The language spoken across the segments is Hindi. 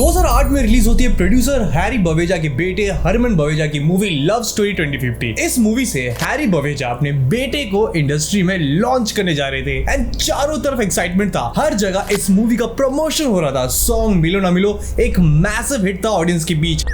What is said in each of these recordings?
2008 में रिलीज होती है प्रोड्यूसर हैरी बवेजा के बेटे हरमन बवेजा की मूवी लव स्टोरी 2050। इस मूवी से हैरी बवेजा अपने बेटे को इंडस्ट्री में लॉन्च करने जा रहे थे एंड चारों तरफ एक्साइटमेंट था। हर जगह इस मूवी का प्रमोशन हो रहा था। सॉन्ग मिलो ना मिलो एक मैसिव हिट था ऑडियंस के बीच।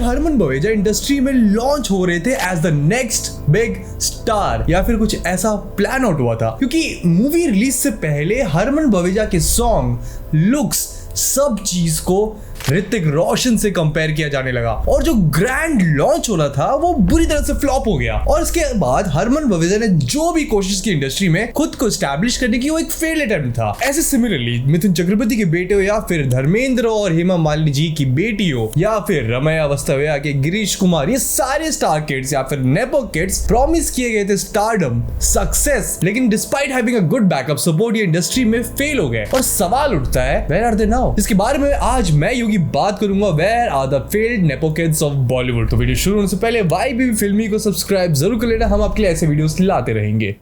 हरमन बवेजा इंडस्ट्री में लॉन्च हो रहे थे as the next big star या फिर कुछ ऐसा प्लान आउट हुआ था, क्योंकि मूवी रिलीज से पहले हरमन बवेजा के सॉन्ग, लुक्स, सब चीज को ऋतिक रोशन से कंपेयर किया जाने लगा और जो ग्रैंड लॉन्च हो रहा था वो बुरी तरह से फ्लॉप हो गया। और इसके बाद हरमन बवेजा ने जो भी कोशिश की इंडस्ट्री में खुद को एस्टैब्लिश करने की, वो एक फेल्ड अटेम्प्ट था। ऐसे सिमिलरली मिथुन चक्रवर्ती के बेटे हो या फिर धर्मेंद्र और हेमा मालिनी जी की बेटी हो या फिर रमैया वस्तवैया के गिरीश कुमार, ये सारे स्टार किड्स या फिर नेपो किड्स प्रॉमिस किए गए थे स्टारडम, सक्सेस, लेकिन despite having a good backup support ये इंडस्ट्री में फेल हो गए। और सवाल उठता है, वेयर आर दे नाउ? इसके बारे में आज मैं की बात करूंगा। Where are the failed nepo kids of Bollywood. तो वीडियो शुरू होने से पहले YBB फिल्मी को सब्सक्राइब जरूर कर लेना, हम आपके लिए ऐसे वीडियोस लाते रहेंगे।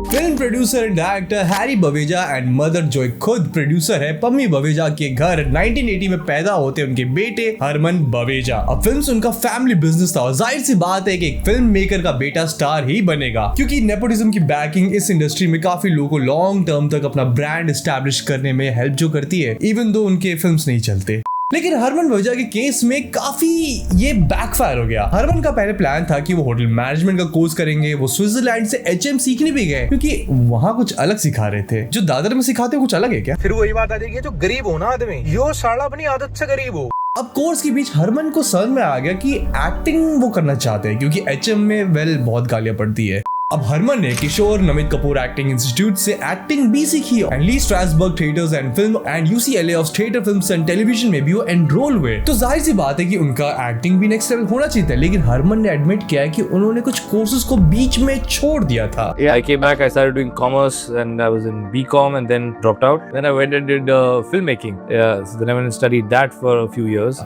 Film producer and director Harry Baweja and mother जो खुद प्रोड्यूसर है पम्मी बवेजा के घर 1980 में पैदा होते उनके बेटे हरमन बवेजा। अब फिल्म उनका फैमिली बिजनेस था और जाहिर सी बात है कि एक फिल्म मेकर का बेटा स्टार ही बनेगा, क्योंकि नेपोटिज्म की बैकिंग इस इंडस्ट्री में काफी लोगों को लॉन्ग टर्म तक अपना ब्रांड एस्टैब्लिश करने में हेल्प जो करती है, इवन दो उनके फिल्म्स नहीं चलते। लेकिन हरमन बवेजा के केस में काफी ये बैकफायर हो गया। हरमन का पहले प्लान था कि वो होटल मैनेजमेंट का कोर्स करेंगे, वो स्विट्जरलैंड से HM सीखने भी गए क्योंकि वहाँ कुछ अलग सिखा रहे थे। जो दादर में सिखाते कुछ अलग है क्या? फिर वही बात आ जाएगी, जो गरीब हो ना आदमी, यो साला अपनी आदत से गरीब हो। अब कोर्स के बीच हरमन को समझ में आ गया कि एक्टिंग वो करना चाहते हैं, क्योंकि HM में बहुत गालियां पड़ती है। अब हरमन ने किशोर नमित कपूर एक्टिंग इंस्टीट्यूट से एक्टिंग भी सीखी and Lee Strasberg theatres and film and UCLA of theatre films and television में भी वो एनरोल हुए। तो जाहिर सी बात है कि उनका एक्टिंग भी नेक्स्ट लेवल होना चाहिए था। लेकिन हरमन ने एडमिट किया है कि उन्होंने कुछ कोर्सेज को बीच में छोड़ दिया था। I came back, I started doing commerce and I was in BCom and then dropped out. Then I went and did filmmaking. So then I went and studied that for a few years.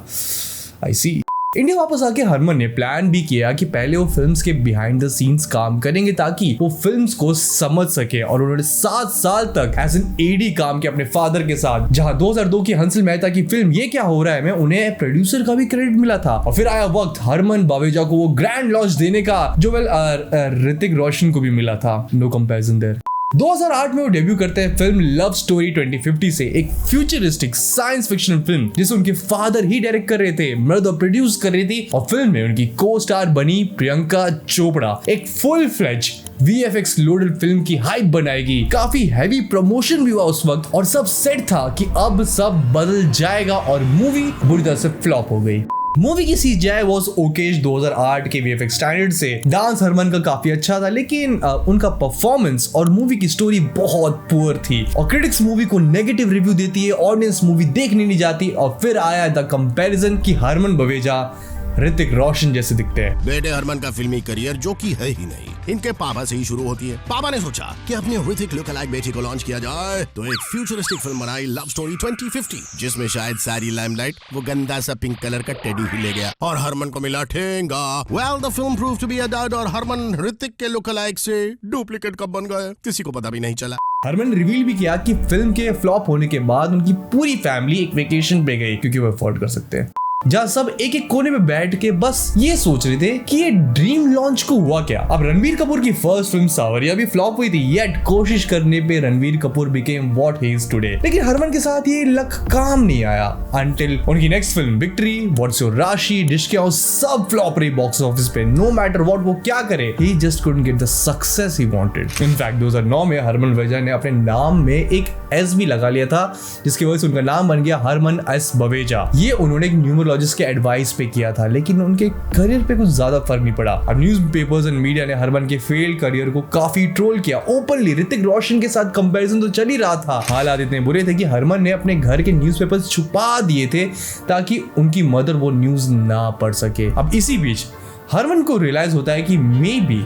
I see. India वापस आके हरमन ने प्लान भी किया कि पहले वो फिल्म्स के बिहाइंड द सीन्स काम करेंगे ताकि वो फिल्म्स को समझ सके, और उन्होंने 7 साल तक एज एन AD काम किया अपने फादर के साथ। जहां 2002 की हंसल मेहता की फिल्म ये क्या हो रहा है में उन्हें प्रोड्यूसर का भी क्रेडिट मिला था। और फिर आया वक्त हरमन बवेजा को वो ग्रैंड लॉन्च देने का, जो ऋतिक रोशन को भी मिला था। No comparison there. 2008 में वो डेब्यू करते हैं फिल्म लव स्टोरी 2050 से, एक फ्यूचरिस्टिक साइंस फिक्शन फिल्म जिसे उनके फादर ही डायरेक्ट कर रहे थे, मृदा प्रोड्यूस कर रही थी। और फिल्म में उनकी को स्टार बनी प्रियंका चोपड़ा। एक full fledge VFX loaded film की हाइप बनाएगी। काफी हैवी प्रमोशन भी हुआ उस वक्त और सब सेट था कि अब सब बदल जाएगा, और मूवी बुरी तरह से फ्लॉप हो गई। मूवी की CGI वाज ओकेश 2008 के VFX स्टैंडर्ड से। डांस हरमन का काफी अच्छा था, लेकिन उनका परफॉर्मेंस और मूवी की स्टोरी बहुत पुअर थी और क्रिटिक्स मूवी को नेगेटिव रिव्यू देती है, ऑडियंस मूवी देखने नहीं जाती। और फिर आया द कंपैरिजन कि हरमन बवेजा ऋतिक रोशन जैसे दिखते हैं। बेटे हरमन का फिल्मी करियर जो कि है ही नहीं, इनके पापा से ही शुरू होती है। पापा ने सोचा कि अपनी ऋतिक लुक अलाइक बेटी को लॉन्च किया जाए, तो एक फ्यूचरिस्टिक फिल्म बनाई लव स्टोरी 2050, जिसमें शायद सारी लाइमलाइट वो गंदा सा पिंक कलर का टेडी ही ले गया और हरमन को मिला ठेंगा। Well the film prove to be a dud और हरमन ऋतिक के लुक अलाइक से डुप्लीकेट कब बन गए किसी को पता भी नहीं चला। हरमन ने रिवील भी किया कि फिल्म के फ्लॉप होने के बाद उनकी पूरी फैमिली एक वेकेशन पे गई, क्योंकि वो अफोर्ड कर सकते हैं, जहां सब एक एक कोने में बैठ के बस ये सोच रहे थे कि ये ड्रीम लॉन्च को हुआ क्या। अब रणबीर कपूर की फर्स्ट फिल्म सावरिया भी फ्लॉप हुई थी, येट कोशिश करने पे Ranbir Kapoor became what he is today. लेकिन हरमन के साथ ये लक काम नहीं आया अंटिल उनकी next film Victory, what's your Raashee, Dishkiyaoon सब फ्लॉप रही बॉक्स ऑफिस पे। नो मैटर व्हाट वो क्या करे, he just couldn't get the success he wanted. In fact 2009 में हरमन बवेजा ने अपने नाम में एक S भी लगा लिया था, जिसकी वजह से उनका नाम बन गया हरमन S बवेजा। ये उन्होंने एक न्यूमरोलॉजिस्ट के एडवाइस पे किया था, लेकिन उनके करियर पे कुछ ज्यादा फर्क नहीं पड़ा। अब न्यूज़पेपर्स एंड मीडिया ने हरमन के फेल्ड करियर को काफी ट्रोल किया ओपनली। ऋतिक रोशन के साथ कंपैरिजन तो चल ही रहा था। हालात इतने बुरे थे कि हरमन ने अपने घर के न्यूज़पेपर्स छुपा दिए थे ताकि उनकी मदर वो न्यूज ना पढ़ सके। अब इसी बीच हरमन को रियलाइज होता है कि may be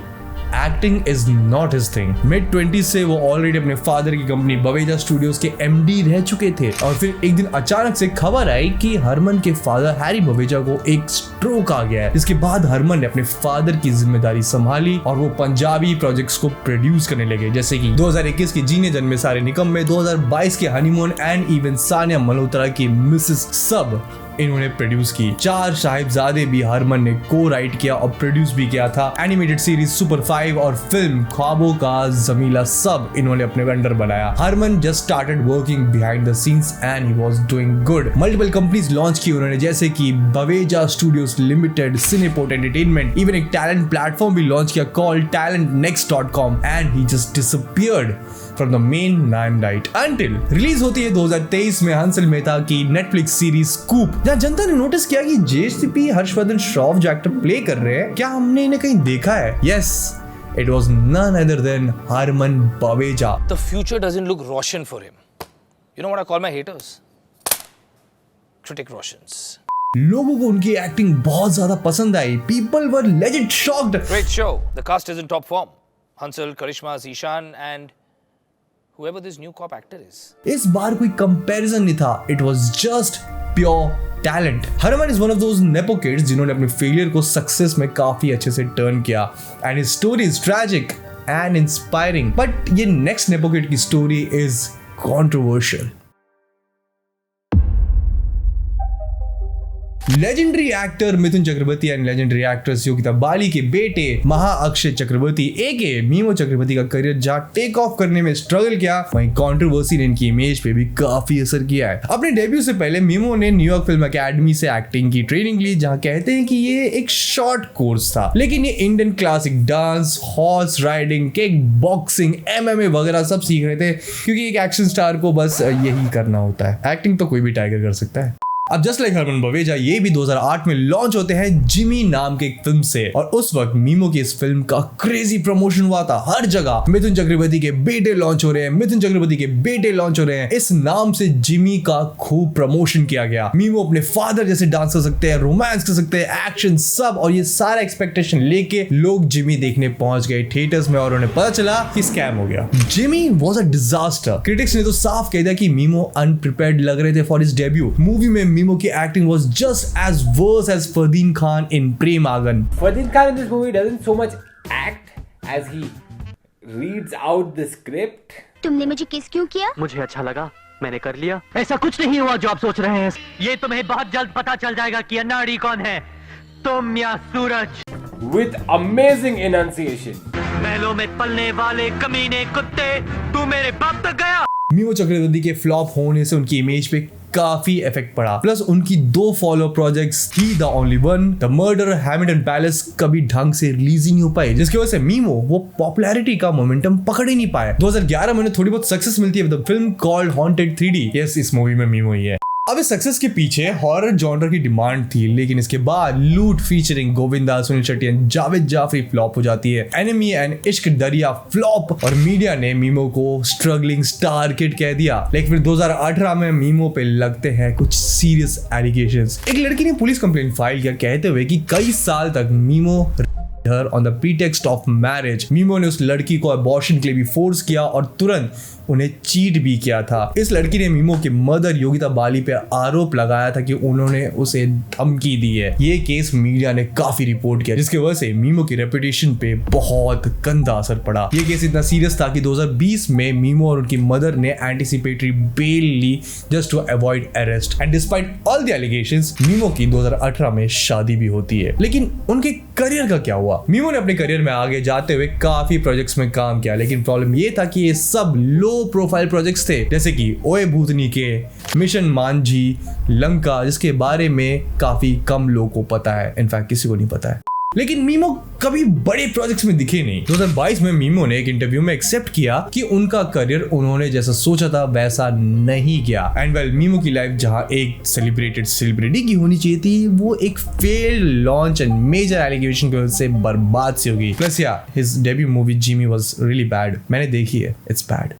acting is not his thing. Mid 20s से वो ऑलरेडी अपने फादर की कंपनी बवेजा स्टूडियोज के एमडी रह चुके थे और फिर एक दिन अचानक से खबर आई कि हरमन के फादर हैरी बवेजा को एक स्ट्रोक आ गया है। इसके बाद हरमन ने अपने फादर की जिम्मेदारी संभाली और वो पंजाबी प्रोजेक्ट्स को प्रोड्यूस करने लगे, जैसे कि 2021 के जीने जन्मे सारे निकम्मे, 2022 के honeymoon and even Sania Malhotra की मिसेस सब इन्होंने प्रोड्यूस की। 4 साहिबजादे भी हरमन ने को राइट किया और प्रोड्यूस भी किया था। एनिमेटेड सीरीज सुपर 5 और फिल्म ख्वाबों का जमीला सब इन्होंने अपने अंडर बनाया। Harman just started working behind the scenes and he was doing good. Multiple companies launch की उन्होंने, जैसे कि Baweja studios limited, Cineport entertainment, even एक टैलेंट प्लेटफॉर्म भी लॉन्च किया called talentnext.com and he just disappeared from the main limelight until release होती है 2023 में हंसल मेहता की नेटफ्लिक्स सीरीज स्कूप, जहां जनता ने नोटिस किया कि जेसीपी हर्षवर्धन श्रॉफ जो एक्टर प्ले कर रहे हैं, क्या हमने इन्हें कहीं देखा है? Yes, it was none other than Harman Baweja. The future doesn't look Roshan for him. You know what I call my haters? Critic Roshans. लोगों को उनकी एक्टिंग बहुत ज्यादा पसंद आई। People were legit shocked. Great show. The cast is in top form. Hansal, Karishma, Zishan and whoever this new cop actor is. इस बार कोई कंपैरिजन नहीं था। It was just pure talent. Harman is one of those nepo kids जिन्होंने अपने फेलियर को सक्सेस में काफी अच्छे से टर्न किया and his story is tragic and inspiring. But ये next nepo kid की story is controversial. Legendary actor Mithun Chakraborty and legendary actress Yogeeta Bali के बेटे महा अक्षय चक्रवर्ती एके मीमो चक्रवर्ती का करियर जहां टेक ऑफ करने में स्ट्रगल किया, वहीं कंट्रोवर्सी ने इनकी इमेज पे भी काफी असर किया है। अपने डेब्यू से पहले मीमो ने न्यूयॉर्क फिल्म एकेडमी से एक्टिंग की ट्रेनिंग ली, जहां कहते हैं कि ये एक शॉर्ट कोर्स था, लेकिन ये Indian classic dance, horse riding, kick boxing, MMA वगैरह सब सीख रहे थे, क्योंकि एक एक्शन स्टार को बस यही करना होता है। एक्टिंग तो कोई भी टाइगर कर सकता है। अब जस्ट लाइक हरमन बवेजा ये भी 2008 में लॉन्च होते हैं जिमी नाम के एक फिल्म से, और उस वक्त मीमो की इस फिल्म का क्रेजी प्रमोशन हुआ था। हर जगह मिथुन चक्रवर्ती के बेटे लॉन्च हो रहे हैं, मिथुन चक्रवर्ती के बेटे लॉन्च हो रहे हैं। इस नाम से जिमी का खूब प्रमोशन किया गया। मीमो अपने फादर जैसे डांस कर सकते हैं, रोमांस कर सकते हैं, एक्शन सब, और ये सारा एक्सपेक्टेशन लेके लोग जिमी देखने पहुंच गए थिएटर्स में, और उन्हें पता चला कि स्कैम हो गया। Jimmy was a disaster. Critics ने तो साफ कह दिया कि मीमो अनप्रिपेयर्ड लग रहे थे फॉर हिज डेब्यू। मूवी में मीमो की acting was just as worse as Fardeen Khan in Prem Agan. Fardeen Khan in this movie doesn't so much act as he reads out the script. तुमने मुझे किस क्यों किया? मुझे अच्छा लगा, मैंने कर लिया। ऐसा कुछ नहीं हुआ जो आप सोच रहे हैं। ये तुम्हें बहुत जल्द पता चल जाएगा कि अनाड़ी कौन है, तुम या सूरज। With amazing enunciation. महलों में पलने वाले कमीने कुत्ते, तू मेरे बाप तक गया। मीमो चक्रवर्ती के फ्लॉप होने से उनकी इमेज पे काफी इफेक्ट पड़ा, प्लस उनकी 2 follow projects he the only one, the murder, Hamilton palace कभी ढंग से रिलीज ही नहीं हो पाए, जिसकी वजह से मीमो वो पॉपुलैरिटी का मोमेंटम पकड़ ही नहीं पाया। 2011 में उन्हें थोड़ी बहुत सक्सेस मिलती है with film called haunted 3D। Yes, इस मूवी में मीमो ही है। अब इस सक्सेस के पीछे हॉरर जॉनर की डिमांड थी, लेकिन इसके बाद Loot featuring Govinda, Suniel Shetty and Javed Jaffrey flop हो जाती है। एनिमी एंड इश्क दरिया फ्लॉप, और मीडिया ने मीमो को स्ट्रगलिंग स्टार किड कह दिया। लेकिन फिर 2018 में मीमो पे लगते हैं कुछ सीरियस एलिगेशंस। एक लड़की ने पुलिस कंप्लेंट फाइल किया, कहते हुए कि कई साल तक memo her on the pretext of marriage। Memo ने उस लड़की को अबॉर्शन के लिए भी फोर्स किया और तुरंत उन्हें चीट भी किया था। इस लड़की ने मीमो के मदर योगिता बाली पे आरोप लगाया था कि उन्होंने उसे धमकी दी है। ये केस मीडिया ने काफी रिपोर्ट किया, जिसकी वजह से मीमो की रेपुटेशन पे बहुत गंदा असर पड़ा। ये केस इतना सीरियस था कि 2020 में मीमो और उनकी मदर ने एंटीसिपेटरी बेल ली just to avoid arrest, and despite all the allegations Mimoh की 2018 में शादी भी होती है। लेकिन उनके करियर का क्या हुआ? मीमो ने अपने करियर में आगे जाते हुए काफी प्रोजेक्ट्स में काम किया, लेकिन प्रॉब्लम ये था कि ये सब लो प्रोफाइल प्रोजेक्ट्स थे, जैसे कि ओए भूतनी के, मिशन मांझी, लंका, जिसके बारे में काफी कम लोगों को पता है, इनफैक्ट किसी को नहीं पता है। लेकिन मीमो कभी बड़े प्रोजेक्ट्स में दिखे नहीं। 2022 में मीमो ने एक इंटरव्यू में एक्सेप्ट किया कि उनका करियर उन्होंने जैसा सोचा था वैसा नहीं गया। एंड वेल, मीमो की लाइफ जहां एक सेलिब्रेटेड सेलिब्रिटी की होनी चाहिए थी, वो एक failed launch and major allegation की वजह से बर्बाद सी हो गई। Plus yeah his debut movie Jimmy was really bad. मैंने देखी है, it's bad.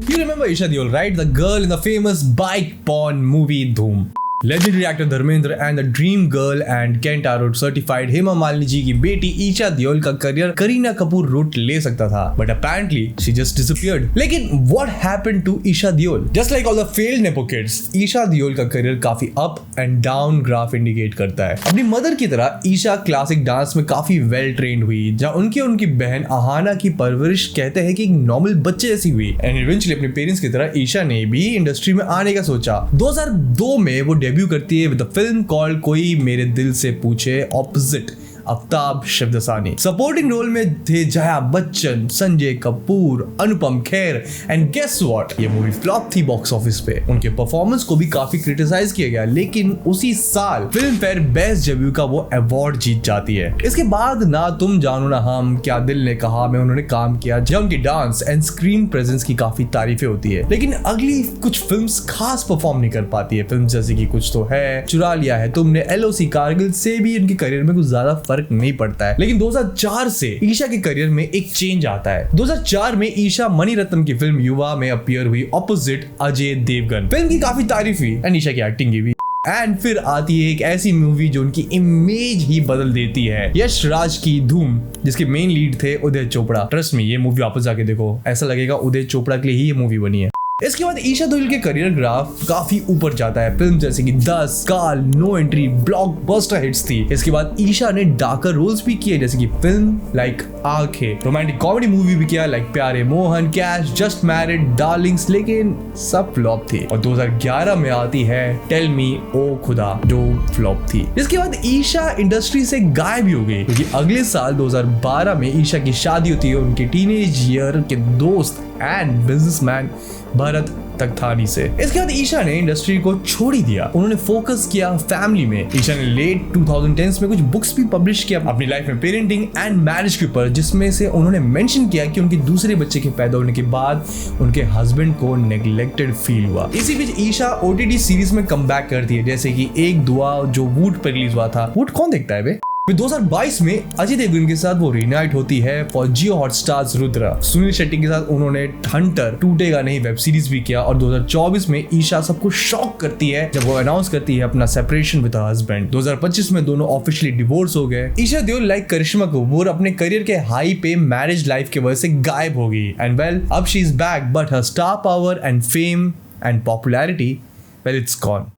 You remember Isha Deol, right? The girl in the famous bike porn movie Dhoom. Legendary actor Dharmendra and the dream girl and केंटारो सर्टिफाइड हेमा मालिनी जी की बेटी ईशा देओल का करियर करीना कपूर रूट ले सकता था, but apparently she just disappeared. लेकिन what happened to Esha Deol? Just like all the failed nepo kids, Esha Deol का करियर काफी up and down graph indicate करता है। अपनी मदर की तरह ईशा क्लासिक डांस में काफी वेल ट्रेन्ड हुई, जहां उनकी बहन अहाना की परवरिश कहते हैं कि एक नॉर्मल बच्चे जैसी हुई, एंड इवेंचुअली अपने पेरेंट्स की तरह ईशा ने भी इंडस्ट्री में आने का सोचा। 2002 में वो डेब्यू करती है विद अ फिल्म कॉल्ड कोई मेरे Dil Se Poochhe opposite Aftab Shivdasani. Supporting role में थे Jaya Bachchan, Sanjay Kapoor, Anupam Kher, and guess what, ये मूवी फ्लॉप थी बॉक्स ऑफिस पे। उनके परफॉर्मेंस को भी काफी क्रिटिसाइज किया गया, लेकिन उसी साल फिल्म फेयर बेस्ट डेब्यू का वो अवार्ड जीत जाती है। इसके बाद ना तुम जानो ना हम, क्या दिल ने कहा में उन्होंने काम किया, जहां उनकी डांस एंड स्क्रीन प्रेजेंस की काफी तारीफें होती है। लेकिन अगली कुछ फिल्म्स खास परफॉर्म नहीं कर पाती है। फिल्म जैसे कि कुछ तो है, चुरा लिया है तुमने, LOC, कारगिल से भी इनके करियर में कुछ ज्यादा फर्क नहीं पड़ता है। लेकिन 2004 से ईशा के करियर में एक चेंज आता है। 2004 में ईशा मणिरत्नम की फिल्म युवा में अपीयर हुई ऑपोजिट अजय देवगन। फिल्म की काफी तारीफ हुई एंड ईशा की एक्टिंग की भी। एंड फिर आती है एक ऐसी मूवी जो उनकी इमेज ही बदल देती है, यश राज की धूम, जिसके मेन लीड थे उदय चोपड़ा। ट्रस्ट में ये मूवी वापस जाके देखो, ऐसा लगेगा उदय चोपड़ा के लिए ही ये मूवी बनी है। इसके बाद ईशा देओल के करियर ग्राफ काफी ऊपर जाता है। फिल्म जैसे कि 10, काल, नो एंट्री ब्लॉकबस्टर हिट्स थी। इसके बाद ईशा ने डार्कर रोल्स भी किए, जैसे कि फिल्म लाइक आंखें, रोमांटिक कॉमेडी मूवी भी किया लाइक प्यारे Mohan, cash, just married, Darling's, लेकिन सब फ्लॉप थी। और 2011 में आती है टेल मी ओ खुदा, जो फ्लॉप थी। इसके बाद ईशा इंडस्ट्री से गायब ही हो गई, क्योंकि अगले साल 2012 में ईशा की शादी होती है उनके टीनेज ईयर के दोस्त एंड बिजनेसमैन भरत तख्तानी से। इसके बाद ईशा ने इंडस्ट्री को छोड़ ही दिया, उन्होंने फोकस किया फैमिली में। ईशा ने लेट 2010s में कुछ बुक्स भी पब्लिश किया अपनी लाइफ में पेरेंटिंग एंड मैरिज के ऊपर, जिसमें से उन्होंने मेंशन किया कि उनके दूसरे बच्चे के पैदा होने के बाद उनके हस्बैंड को नेग्लेक्टेड फील हुआ। इसी बीच ईशा OTT सीरीज में कमबैक करती है, जैसे कि एक दुआ, जो वूट पर रिलीज हुआ था। वूट कौन देखता है बे? फिर 2022 में अजय देवगन के साथ वो रीनाइट होती है फॉर जियो हॉटस्टार्स रुद्रा। सुनील शेट्टी के साथ उन्होंने हंटर टूटेगा नहीं वेब सीरीज भी किया। और 2024 में ईशा सबको शॉक करती है जब वो अनाउंस करती है अपना सेपरेशन विद हर हस्बैंड। 2025 में दोनों ऑफिशियली डिवोर्स हो गए। ईशा देओल लाइक करिश्मा कपूर अपने करियर के हाई पे मैरिज लाइफ की वजह से गायब हो गई। एंड वेल, अब she is back, but her star power and fame and popularity, well, it's gone.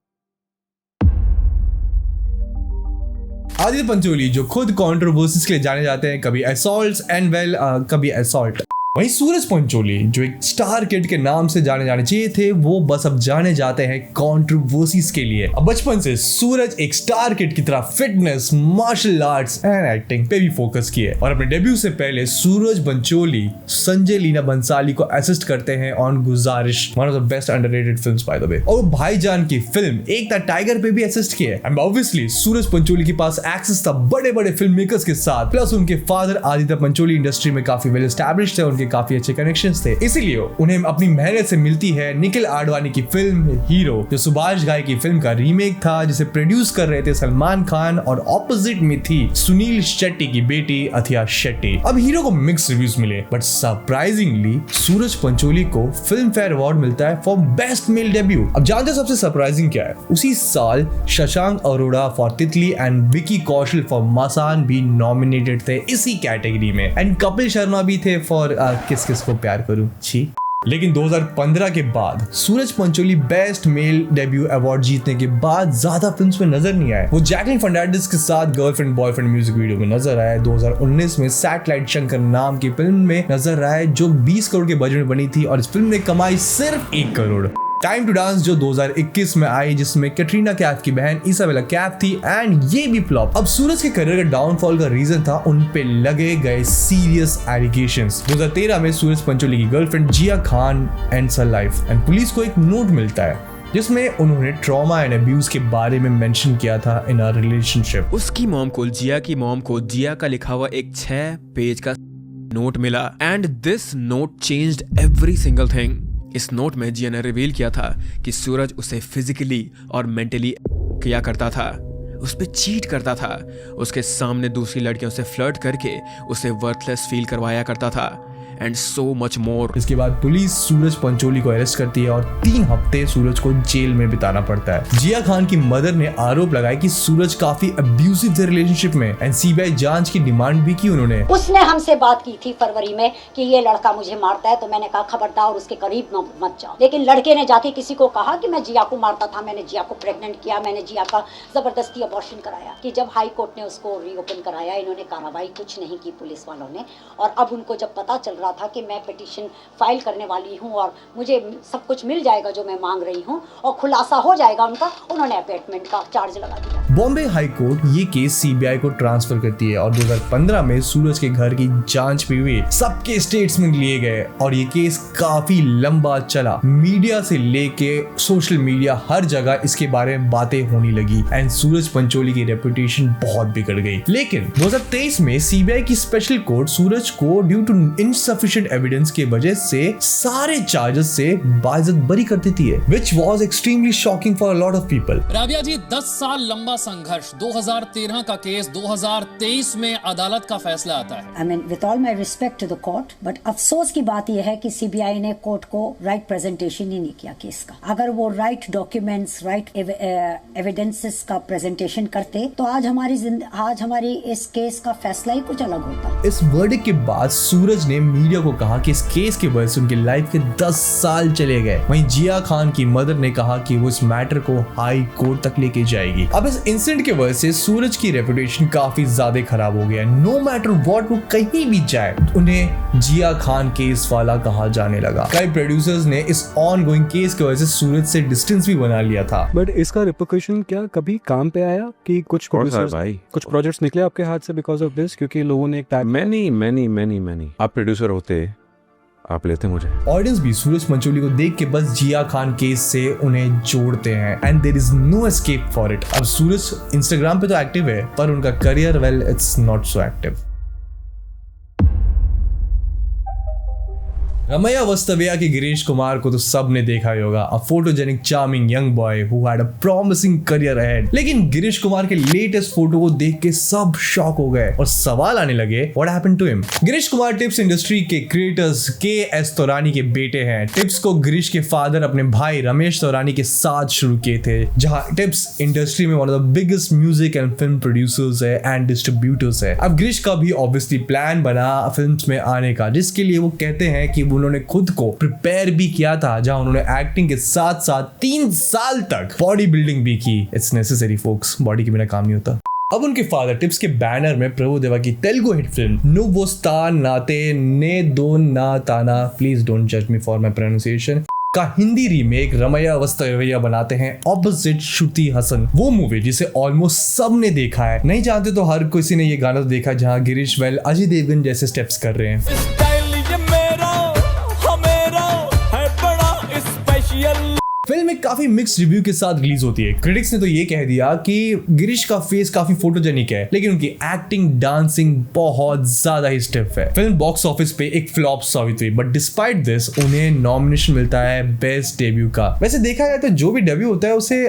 Aditya Pancholi, जो खुद कंट्रोवर्सीज के लिए जाने जाते हैं, कभी असॉल्ट्स एंड वेल कभी असॉल्ट। वहीं सूरज पंचोली, जो एक स्टार किड के नाम से जाने चाहिए थे, वो बस अब जाने जाते हैं कंट्रोवर्सीज के लिए। अब बचपन से सूरज एक स्टार किड की तरह fitness, martial arts and acting पे भी फोकस किए। और अपने डेब्यू से पहले सूरज पंचोली संजय लीला बंसाली को असिस्ट करते हैं ऑन गुजारिश, one of the best underrated films by the way. और भाईजान की फिल्म एक था टाइगर पे भी असिस्ट किए। एंड ऑब्वियसली सूरज पंचोली के पास एक्सेस था बड़े बड़े फिल्म मेकर्स के साथ, प्लस उनके फादर आदित्य पंचोली इंडस्ट्री में काफी वेल एस्टैब्लिश्ड थे, उनके काफी अच्छे कनेक्शंस थे। इसीलिए उन्हें अपनी मेहनत से मिलती है निखिल आडवाणी की फिल्म हीरो, जो सुभाष घाई की फिल्म का रीमेक था, जिसे प्रोड्यूस कर रहे थे सलमान खान, और ऑपोजिट में थी सुनील शेट्टी की बेटी अथिया शेट्टी। अब हीरो को मिक्स रिव्यूज मिले, बट सरप्राइजिंगली सूरज पंचोली को फिल्म फेयर अवार्ड मिलता है फॉर बेस्ट मेल डेब्यू। अब जानते हो सबसे सरप्राइजिंग क्या है? उसी साल शशांक अरोड़ा फॉर तितली एंड विकी कौशल फॉर मसान भी नॉमिनेटेड थे इसी कैटेगरी में। एंड कपिल शर्मा भी थे फॉर किस किस को प्यार करूं, छी। लेकिन 2015 के बाद Suraj Pancholi best male debut award जीतने के बाद ज्यादा फिल्म्स में नजर नहीं आए। वो जैकलिन फर्नांडिस के साथ गर्लफ्रेंड बॉयफ्रेंड म्यूजिक वीडियो में नजर आए। 2019 में सैटेलाइट शंकर नाम की फिल्म में नजर आए, जो 20 करोड़ के बजट में बनी थी, और इस फिल्म ने कमाई सिर्फ 1 करोड़। टाइम टू डांस, जो 2021 में आई, जिसमें कैटरीना कैफ की बहन इसाबेला कैफ थी, एंड ये भी फ्लॉप। अब सूरज के करियर का डाउनफॉल का रीजन था उन पे लगे गए सीरियस एलिगेशंस। 2013 में सूरज पंचोली की girlfriend Jiah Khan ends her life, and police को एक नोट मिलता है जिसमें उन्होंने ट्रॉमा एंड अब्यूज के बारे में मेंशन किया था इन अ रिलेशनशिप। उसकी मॉम को, जिया की मॉम को, जिया का लिखा हुआ एक 6 पेज का नोट मिला, and this note changed every single thing. इस नोट में जिया ने रिवील किया था कि सूरज उसे फिजिकली और मेंटली किया करता था, उस पे चीट करता था, उसके सामने दूसरी लड़कियों से फ्लर्ट करके उसे वर्थलेस फील करवाया करता था, एंड सो मच मोर। इसके बाद पुलिस सूरज पंचोली को अरेस्ट करती है और 3 हफ्ते सूरज को जेल में बिताना पड़ता है। जिया खान की मदर ने आरोप लगाया कि सूरज काफी अब्यूसिव थे रिलेशनशिप में एंड सीबीआई जांच की डिमांड भी की उन्होंने। उसने हमसे बात की थी फरवरी में कि ये लड़का मुझे मारता है, तो मैंने कहा खबरदार उसके करीब मत जाओ। लेकिन लड़के ने जाके किसी को कहा कि मैं जिया को मारता था, मैंने जिया को प्रेग्नेंट किया, मैंने जिया का जबरदस्ती अबॉर्शन कराया। कि जब हाई कोर्ट ने उसको रीओपन कराया, इन्होंने कार्रवाई कुछ नहीं की पुलिस वालों ने। और अब उनको जब पता चल रहा था कि मैं पिटीशन फाइल करने वाली हूँ और मुझे सब कुछ मिल जाएगा जो मैं मांग रही हूँ और खुलासा हो जाएगा उनका, उन्होंने अपॉइंटमेंट का चार्ज लगा दिया। बॉम्बे हाई कोर्ट ये केस सीबीआई को ट्रांसफर करती है और 2015 में सूरज के घर की जांच भी हुई। सबके स्टेटमेंट लिए गए और ये केस काफी लंबा चला। मीडिया से लेके सोशल मीडिया हर जगह इसके बारे में बातें होने लगी एंड सूरज पंचोली की रेपुटेशन बहुत बिगड़ गई। लेकिन 2023 में सीबीआई की स्पेशल कोर्ट सूरज को ड्यू टू इनसफिशिएंट एविडेंस के वजह से सारे चार्जेस से बाइज्जत बरी कर देती है, which was extremely shocking for a lot of people. Rabia जी, 10 साल लंबा संघर्ष, 2013 का केस 2023 में अदालत का फैसला आता है। I mean, with all my respect to the court, but अफसोस की बात यह है कि सीबीआई ने कोर्ट को राइट प्रेजेंटेशन ही नहीं किया केस का। अगर वो राइट डॉक्यूमेंट्स, राइट एविडेंसेस का प्रेजेंटेशन करते तो आज हमारी इस केस का फैसला ही कुछ अलग होता। इस वर्डिक्ट के बाद सूरज ने मीडिया को कहा कि इस केस की वजह से उनकी लाइफ के 10 साल चले गए। वहीं जिया खान की मदर ने कहा कि वो इस मैटर को हाई कोर्ट तक लेके जाएगी। अब इस इंसिडेंट की वजह से सूरज की रेपुटेशन काफी ज्यादा खराब हो गया। नो मैटर व्हाट, वो कहीं भी जाए उन्हें जिया खान केस वाला कहा जाने लगा। कई प्रोड्यूसर्स ने इस ऑन गोइंग केस की वजह से सूरज से डिस्टेंस भी बना लिया था। बट इसका रिपरकशन क्या कभी काम पे आया कि कुछ प्रोजेक्ट्स निकले आपके हाथ से बिकॉज ऑफ दिस? क्योंकि लोगों ने एक मैनी आप प्रोड्यूसर होते, आप लेते मुझे। ऑडियंस भी सूरज पंचोली को देख के बस जिया खान केस से उन्हें जोड़ते हैं and there is no escape for it. अब सूरज इंस्टाग्राम पे तो एक्टिव है पर उनका career well it's not so active. Ramaiya Vastavaiya के गिरीश कुमार को तो सब ने देखा ही होगा, a photogenic charming young boy who had a promising career ahead. लेकिन गिरीश कुमार के लेटेस्ट फोटो को देख के सब शॉक हो गए और सवाल आने लगे what happened to him. Girish Kumar Tips industry के क्रिएटर्स के.एस. तौरानी के बेटे हैं। टिप्स को गिरीश के फादर अपने भाई रमेश तौरानी के साथ शुरू किए थे, जहां टिप्स इंडस्ट्री में one of the biggest music and film producers है एंड डिस्ट्रीब्यूटर्स है। अब गिरीश का भी ऑब्वियसली प्लान बना फिल्म्स में आने का, जिसके लिए वो कहते हैं कि उन्होंने खुद को प्रिपेयर भी किया था, जहां उन्होंने एक्टिंग के साथ साथ 3 साल तक बॉडी बिल्डिंग भी की। इट्स नेसेसरी फोक्स, बॉडी के बिना काम नहीं होता। अब उनके फादर टिप्स के बैनर में प्रभु देवा की तेलुगु हिट फिल्म नुवोस्ता नाते ने दो ना ताना, प्लीज डोंट जज मी फॉर माय प्रोनाउंसिएशन, का हिंदी रीमेक रमैया वस्तवैया बनाते हैं ऑपोजिट श्रुति हसन। वो मूवी जिसे ऑलमोस्ट सब ने देखा है, नहीं जानते तो हर किसी ने ये गाना तो देखा जहां गिरीश वेल अजय देवगन जैसे स्टेप्स कर रहे हैं। फिल्म एक काफी मिक्स्ड रिव्यू के साथ रिलीज होती है। क्रिटिक्स ने तो ये कह दिया कि गिरीश का फेस काफी फोटोजेनिक है, लेकिन उनकी एक्टिंग, डांसिंग बहुत ज्यादा ही स्टिफ है। फिल्म बॉक्स ऑफिस पे एक फ्लॉप साबित हुई, बट डिस्पाइट दिस उन्हें नॉमिनेशन मिलता है बेस्ट डेब्यू का। वैसे देखा जाए तो जो भी डेब्यू होता है उसे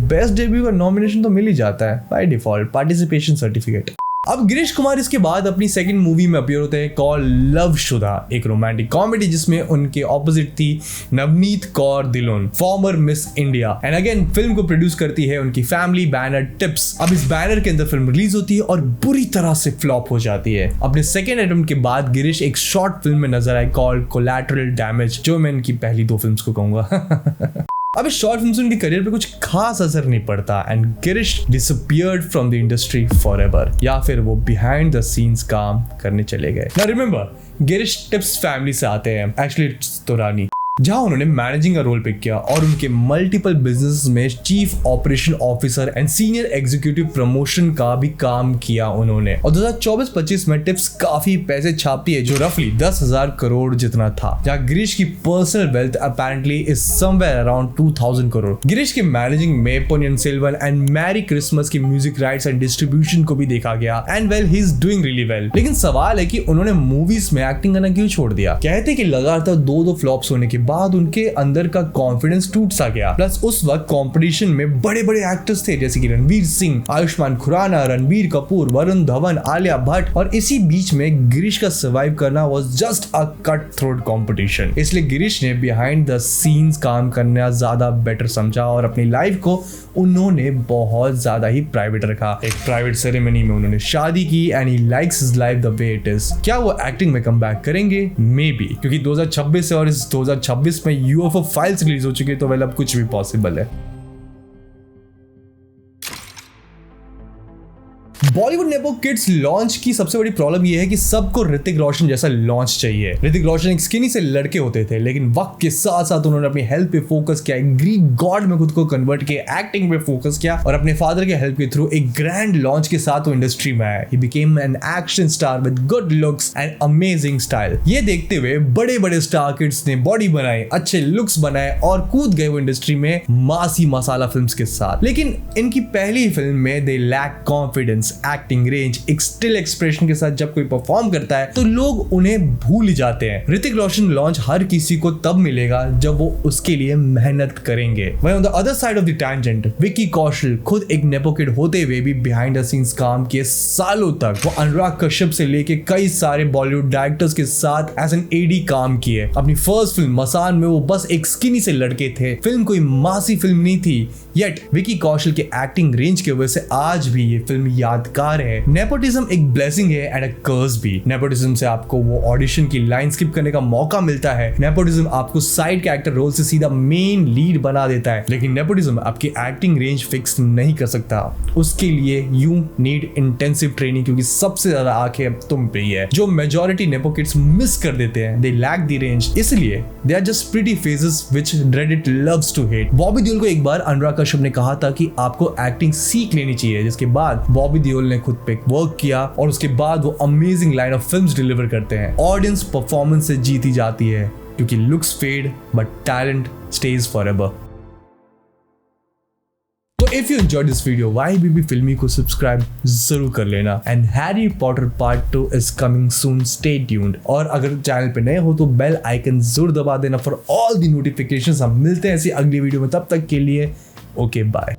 बेस्ट डेब्यू का नॉमिनेशन तो मिल ही जाता है बाय डिफॉल्ट, पार्टिसिपेशन सर्टिफिकेट। अब गिरीश कुमार इसके बाद अपनी सेकंड मूवी में अपीयर होते हैं कॉल लव शुदा, एक रोमांटिक कॉमेडी जिसमें उनके ऑपोजिट थी Navneet Kaur Dhillon, farmer miss India. And again film को प्रोड्यूस करती है उनकी फैमिली बैनर टिप्स। अब इस बैनर के अंदर फिल्म रिलीज होती है और बुरी तरह से फ्लॉप हो जाती है। अपने सेकंड अटेम्प्ट के बाद गिरीश एक शॉर्ट फिल्म में नजर आए कॉल कोलैटरल डैमेज, जो मैं इनकी पहली 2 फिल्म्स को कहूंगा। अब इस शॉर्ट फिल्म से उनके करियर पे कुछ खास असर नहीं पड़ता and Girish disappeared from the industry forever, या फिर वो बिहाइंड द सीन्स काम करने चले गए। Now remember, Girish tips family से आते हैं, एक्चुअली तौरानी, जहां उन्होंने मैनेजिंग का रोल पिक किया और उनके मल्टीपल बिजनेस में chief operation officer and senior executive promotion का भी काम किया उन्होंने। और 2024-25 में टिप्स काफी पैसे छापती है, जो रफली 10,000 करोड़ जितना था, जहां गिरीश की personal wealth apparently is somewhere around 2,000 crore. Girish के मैनेजिंग में Ponniyin Selvan and merry Christmas की म्यूजिक राइट्स एंड डिस्ट्रीब्यूशन को भी देखा गया and well he is doing really well. लेकिन सवाल है कि उन्होंने मूवीज में एक्टिंग करना क्यों छोड़ दिया। कहते कि लगातार 2 फ्लॉप्स होने के बाद उनके अंदर का कॉन्फिडेंस टूट सा गया। प्लस उस वक्त कंपटीशन में बड़े बड़े एक्टर्स थे जैसे कि रणवीर सिंह, आयुष्मान खुराना, रणबीर कपूर, वरुण धवन, आलिया भट्ट, और इसी बीच में गिरीश का सर्वाइव करना was just a cut throat competition. इसलिए गिरीश ने बिहाइंड द सीन्स काम करना ज्यादा बेटर समझा और अपनी लाइफ को उन्होंने बहुत ज्यादा ही प्राइवेट रखा। एक प्राइवेट सेरेमनी में उन्होंने शादी की and he likes his life the way it is. क्या वो एक्टिंग में कम बैक करेंगे? मे बी, क्योंकि 2026 है और इस 2026 में यूएफओ फाइल्स रिलीज हो चुकी है, तो वेल अब कुछ भी पॉसिबल है। बॉलीवुड नेपो किड्स लॉन्च की सबसे बड़ी प्रॉब्लम यह है कि सबको ऋतिक रोशन जैसा लॉन्च चाहिए। ऋतिक रोशन एक स्किनी से लड़के होते थे, लेकिन वक्त के साथ साथ उन्होंने अपनी हेल्थ पे फोकस किया, एक ग्रीक गॉड में खुद को कन्वर्ट किया, एक्टिंग पे फोकस किया और अपने फादर के हेल्प के थ्रू एक ग्रैंड लॉन्च के साथ वो इंडस्ट्री में आया। He became an action star with good looks and amazing style. ये देखते हुए बड़े बड़े स्टार किड्स ने बॉडी बनाई, अच्छे लुक्स बनाए और कूद गए वो इंडस्ट्री में मासी मसाला फिल्म्स के साथ। लेकिन इनकी पहली फिल्म में they lack confidence, acting range, एक स्टिल एक्सप्रेशन के साथ जब कोई परफॉर्म करता है तो लोग उन्हें भूल जाते हैं। ऋतिक रोशन लॉन्च हर किसी को तब मिलेगा जब वो उसके लिए मेहनत करेंगे। वहीं on the other side of the tangent Vicky Kaushal खुद एक नेपो किड होते हुए भी बिहाइंड द सीन्स काम किए सालों तक। वो अनुराग कश्यप से लेके कई सारे बॉलीवुड डायरेक्टर्स के साथ एज एन एडी काम किए। अपनी फर्स्ट फिल्म मसान में वो बस एक स्किनी से लड़के थे। फिल्म कोई मासी फिल्म नहीं थी, येट विक्की कौशल के एक्टिंग रेंज की वजह से आज भी ये फिल्म यादगार है। नेपोटिज्म एक ब्लेसिंग है एंड अ कर्स भी। नेपोटिज्म से आपको वो ऑडिशन की लाइन स्किप करने का मौका मिलता है। नेपोटिज्म आपको साइड कैरेक्टर रोल से सीधा मेन लीड बना देता है, लेकिन नेपोटिज्म आपकी एक्टिंग रेंज फिक्स नहीं कर सकता। उसके लिए यू नीड इंटेंसिव ट्रेनिंग, क्योंकि सबसे ज्यादा आंखें अब तुम पे ही है। जो मेजॉरिटी नेपो किड्स मिस कर देते हैं, दे लैक द रेंज, इसलिए they are just pretty faces which Reddit loves to hate. Bobby Deol को एक बार अनुराग कश्यप ने कहा था कि आपको एक्टिंग सीख लेनी चाहिए, जिसके बाद बॉबी देओल ने खुद पे वर्क किया और उसके बाद वो amazing line of films deliver करते हैं। ऑडियंस परफॉर्मेंस से जीती जाती है, क्योंकि looks fade but talent stays forever. तो if you enjoyed this video, YBB Filmy को सब्सक्राइब जरूर कर लेना। And Harry Potter part 2 is coming soon, stay tuned. और अगर चैनल पे नए हो तो बेल आइकन जरूर दबा देना फॉर ऑल दी नोटिफिकेशंस। हम मिलते हैं ऐसी अगली वीडियो में, तब तक के लिए ओके बाय।